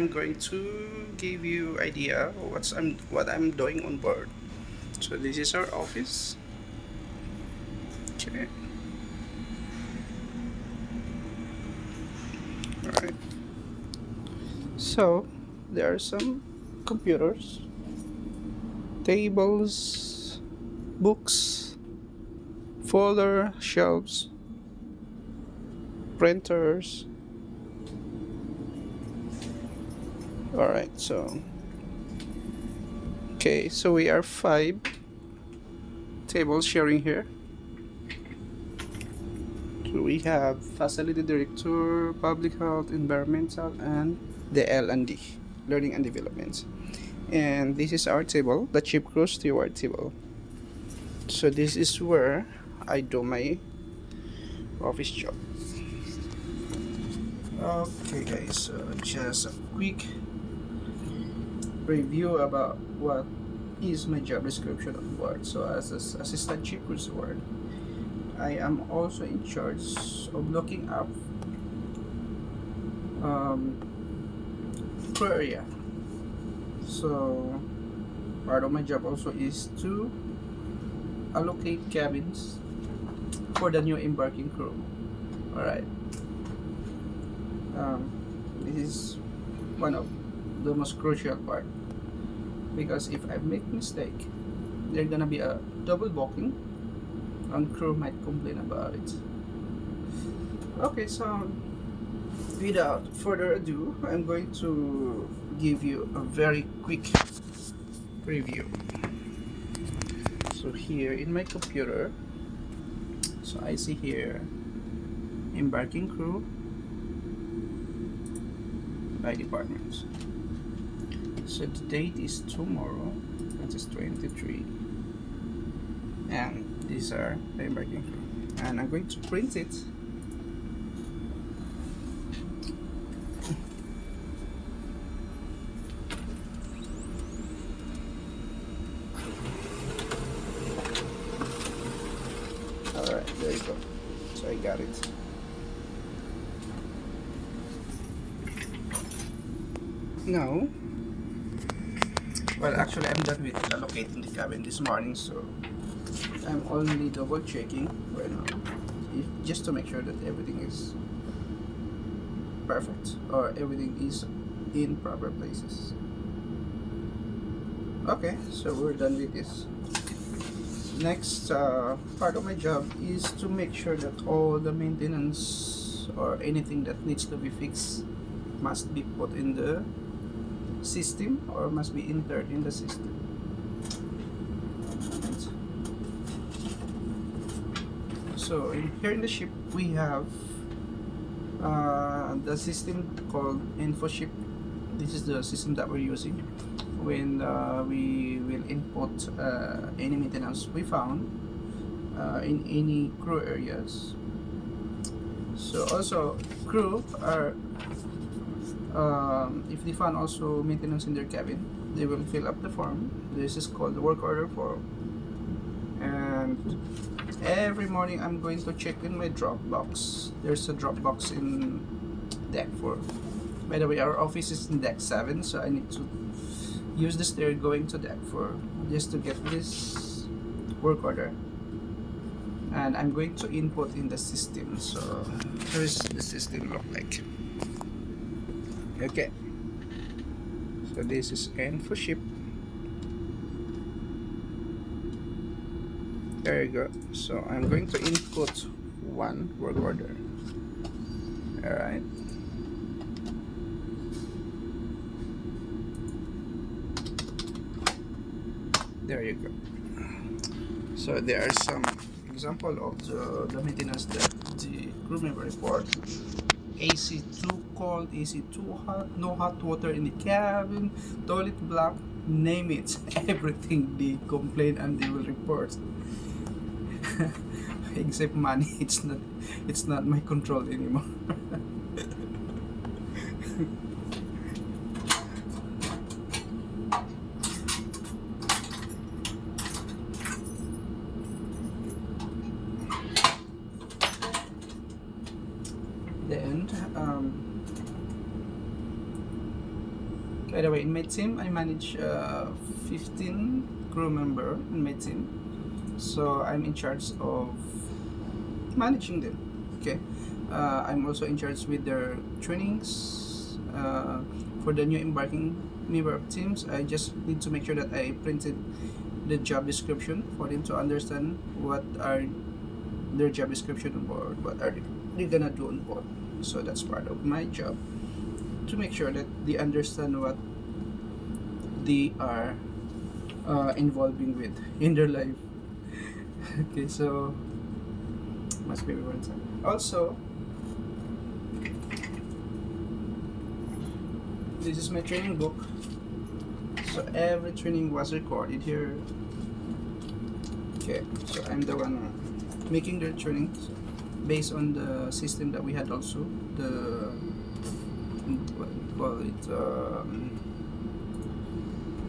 I'm going to give you idea what I'm doing on board. So this is our office. Okay. All right. So there are some computers, tables, books, folder, shelves, printers. All right. So okay. So we are five tables sharing here. So we have facility director, public health, environmental, and the L&D, learning and development. And this is our table, the chief crew steward table. So this is where I do my office job. Okay guys, so just a quick review about what is my job description on board. So as an assistant chief crew steward, I am also in charge of looking up crew area. So part of my job also is to allocate cabins for the new embarking crew. Alright. This is one of the most crucial part, because if I make mistake, there's gonna be a double booking and crew might complain about it. Okay, so without further ado, I'm going to give you a very quick review. So here in my computer, so I see here embarking crew by departments. So the date is tomorrow, that is 23, and these are the embarking crew, and I'm going to print it. Alright, there you go. So I got it. Now, well, actually, I'm done with allocating the cabin this morning, so I'm only double checking right now, just to make sure that everything is perfect or everything is in proper places. Okay, so we're done with this. Next part of my job is to make sure that all the maintenance or anything that needs to be fixed must be put in the system or must be entered in the system. So here in the ship we have the system called InfoShip. This is the system that we're using when we will input any maintenance we found in any crew areas. So also crew are if they found also maintenance in their cabin, they will fill up the form. This is called the work order form, and every morning I'm going to check in my drop box. There's a drop box in deck 4. By the way, our office is in deck 7, so I need to use the stair going to deck 4 just to get this work order, and I'm going to input in the system. So here's the system look like. Okay, so this is InfoShip. There you go. So I'm going to input one work order. Alright. There you go. So there are some example of the maintenance that the crew member report. AC too cold, AC too hot, no hot water in the cabin, toilet block, name it. Everything they complain and they will report. Except money, it's not my control anymore. Then By the way, in my team, I manage 15 crew member in my team. So I'm in charge of managing them. Okay. I'm also in charge with their trainings. For the new embarking member of teams, I just need to make sure that I printed the job description for them to understand what are their job description on board, what are they gonna do on board. So that's part of my job, to make sure that they understand what they are involving with in their life. Okay, so must be one time. Also, this is my training book. So every training was recorded here. Okay, so I'm the one making the trainings based on the system that we had also. The what we call it,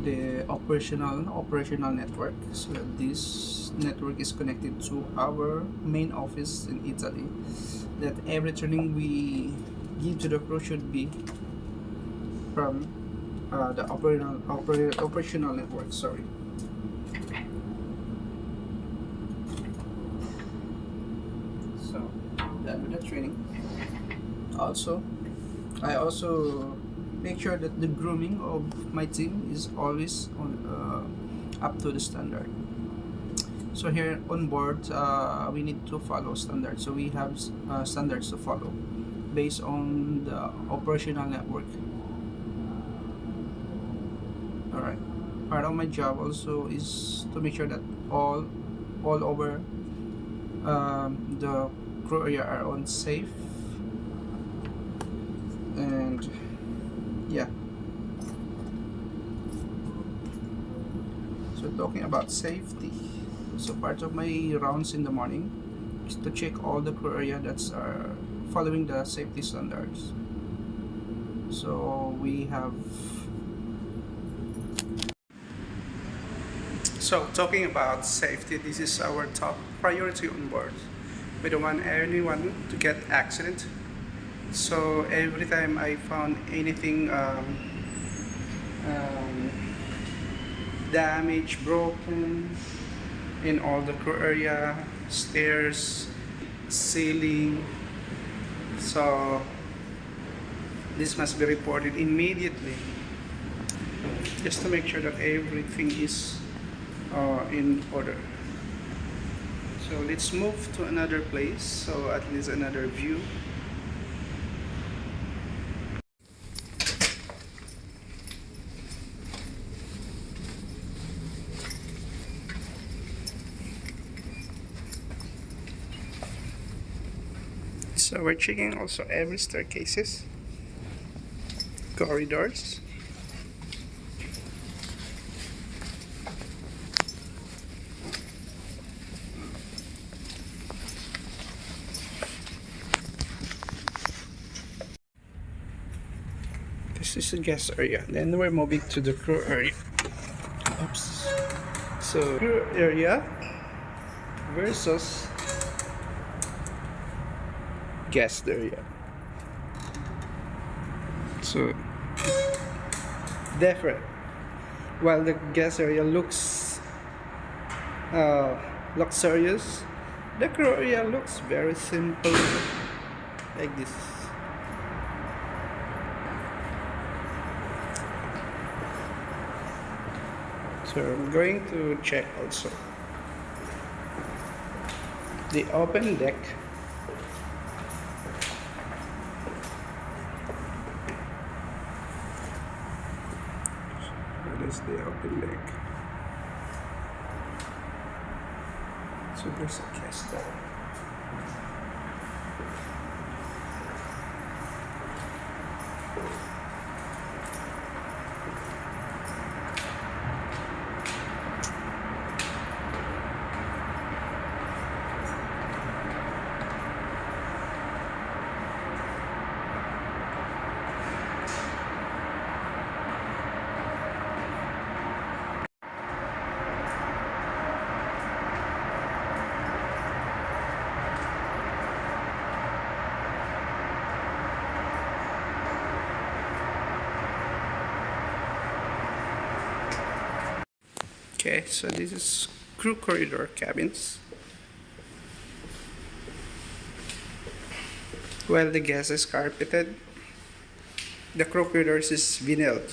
the operational network. So this network is connected to our main office in Italy. That every training we give to the crew should be from the operational network. Sorry. So done with the training. Also, I also make sure that the grooming of my team is always on up to the standard. So here on board, we need to follow standards. So we have standards to follow based on the operational network. All right. Part of my job also is to make sure that all over the crew area are on safe, and yeah. So talking about safety, so part of my rounds in the morning is to check all the crew area that's are following the safety standards. So we have. So talking about safety, this is our top priority on board. We don't want anyone to get accident. So every time I found anything damaged, broken in all the crew area, stairs, ceiling, so this must be reported immediately, just to make sure that everything is in order. So let's move to another place, so at least another view. So we're checking also every staircases, corridors. This is the guest area. Then we're moving to the crew area. Oops. So crew area versus guest area. So different. While the guest area looks luxurious, the crew area looks very simple, like this. So I'm going to check also the open deck. What is the open deck? So there's a guest there. Okay, so this is crew corridor cabins. While the guest is carpeted, the crew corridors is vinyl.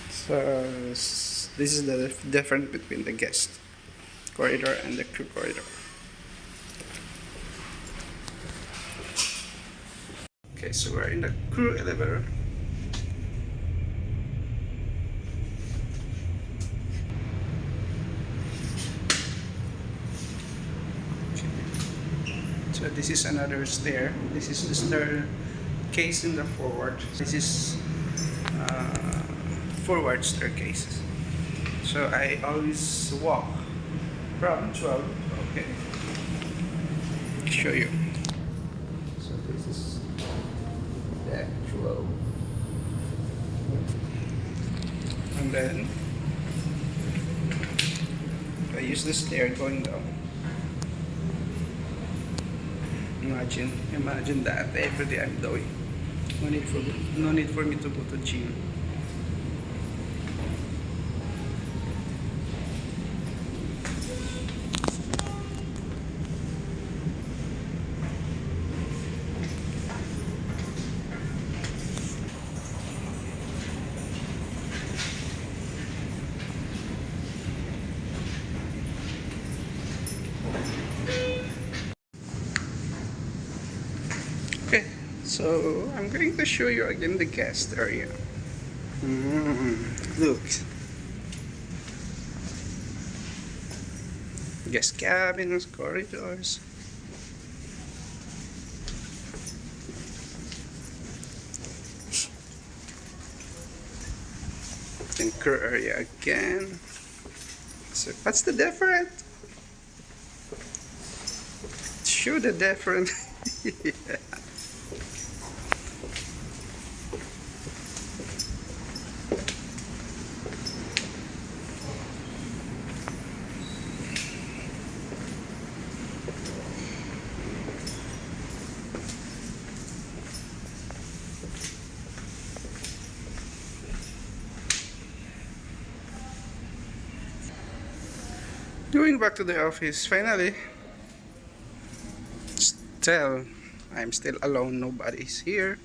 So this is the difference between the guest corridor and the crew corridor. Okay, so we're in the crew elevator. So this is another stair. This is the staircase in the forward. This is forward staircase. So I always walk from 12. Okay, show you. So this is the actual, and then I use the stair going down. Imagine that every day I'm doing. No need for me to go to gym. Okay, so I'm going to show you again the guest area. Look. Guest cabins, corridors. And crew area again. So what's the difference? Show the difference. Yeah. Going back to the office, finally. Still, I'm still alone, nobody's here.